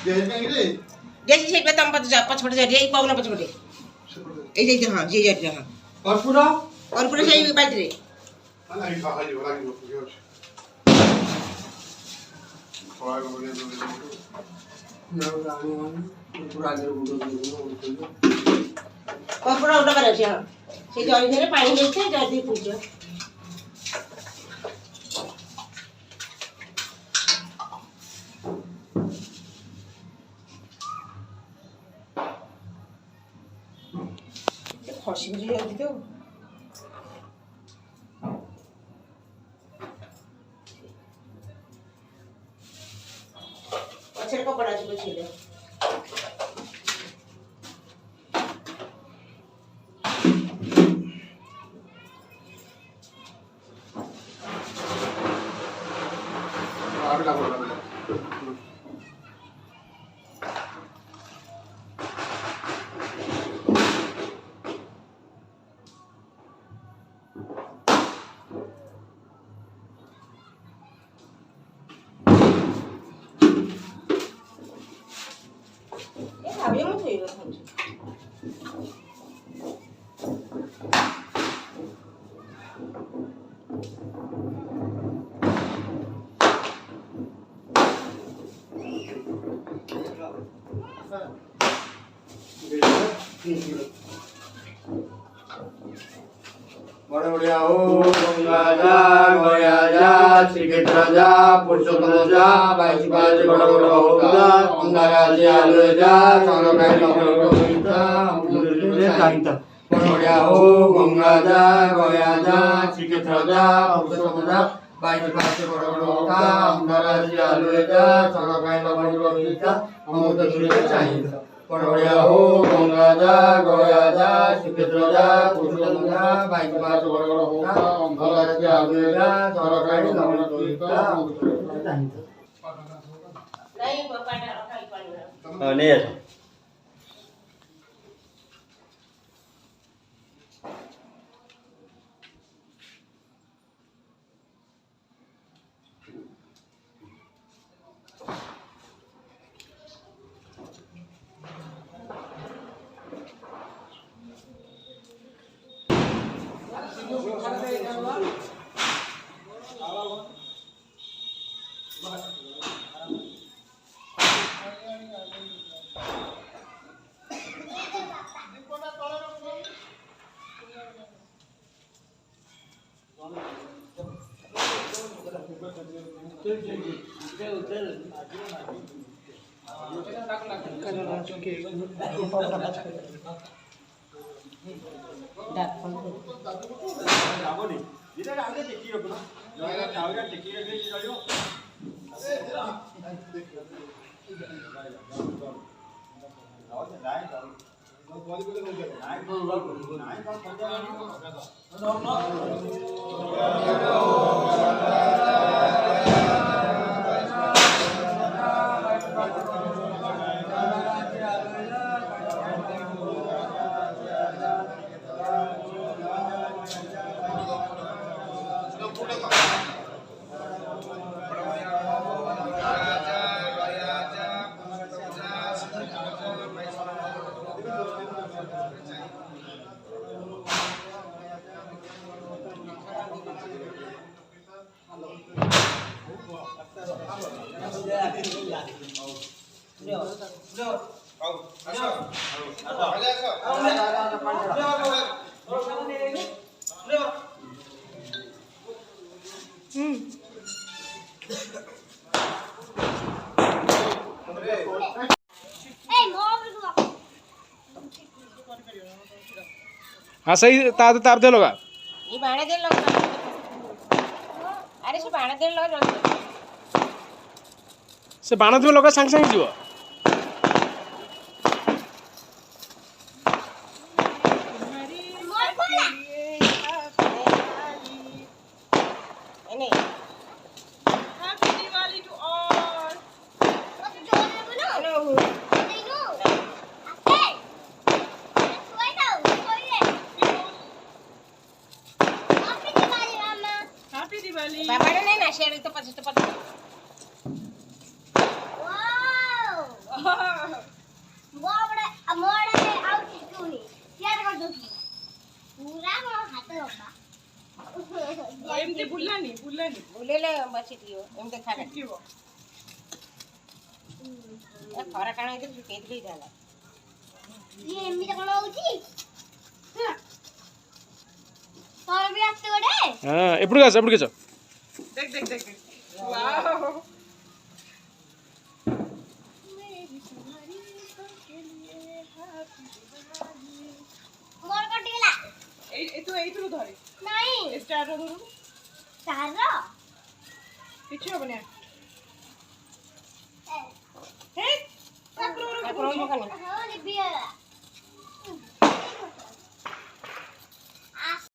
जैसे से पे तम पछपटे जा रे पावना पछपटे ए जे हां जे जे हां और पूरा सही बात रे हां ही खा जो लागी जो खवा को बोले ना रानी पूरा आगे बुडो और पूरा उड़ा करे हां से जरी धरे पानी देते जदी पूछो खसी भी जाती तो अच्छा कपड़ा जो छीले आगे ला बोला habíamos oído mucho. बड़े बढ़िया हो गंगा जा गया जा श्रीक्षेत्र जा पुरुषोत्तम जा बाईस बाज बड़ा बड़ा होगा अंगारा जा ले जा सारा का होता बड़े बढ़िया हो गंगा जा गया जा श्रीक्षेत्र जा पुरुषोत्तम जा बाईस बाज बड़ा बड़ा होगा अंगारा जा ले जा सारा का होता हम तो सुनना चाहिए बड़े बढ़िया हो गंगा जा गया जा श्रीक्षेत्र जा पुरुषोत्तम जा बाईस बाज बड़ा बड़ा होगा अंगारा जा ले जा सारा का होता नहीं पापा रखा ही पानी नहीं हाँ सही तार दे लगा ये बाणा दे लगा अरे से बाणा दे लगा जल्दी से बाण दे लगा सांग सांग जीव नहीं Happy Diwali to all. Hello Happy Diwali. बाबा ने ना शेयर तो पछ Wow. ଏମିତି ବୁଲାନି ବୁଲେଇଲେ ବସିଥିବ ଏମିତି ଦେଖା ଦେଖିବ ଖରା ଟାଣ ହେଇଥିଲେ ଶୁଖେଇଥିଲେ ହେଇଥାନ୍ତା। ହଁ ଏପଟକୁ ଆସ ଦେଖ ୱାଓ ତୁ ଏଇଥିରୁ ଧରେ ଷ୍ଟାର୍ଟ ଧରୁ କିଛି ହବନି ହେ ଠାକୁରଙ୍କୁ ଦୋକାନ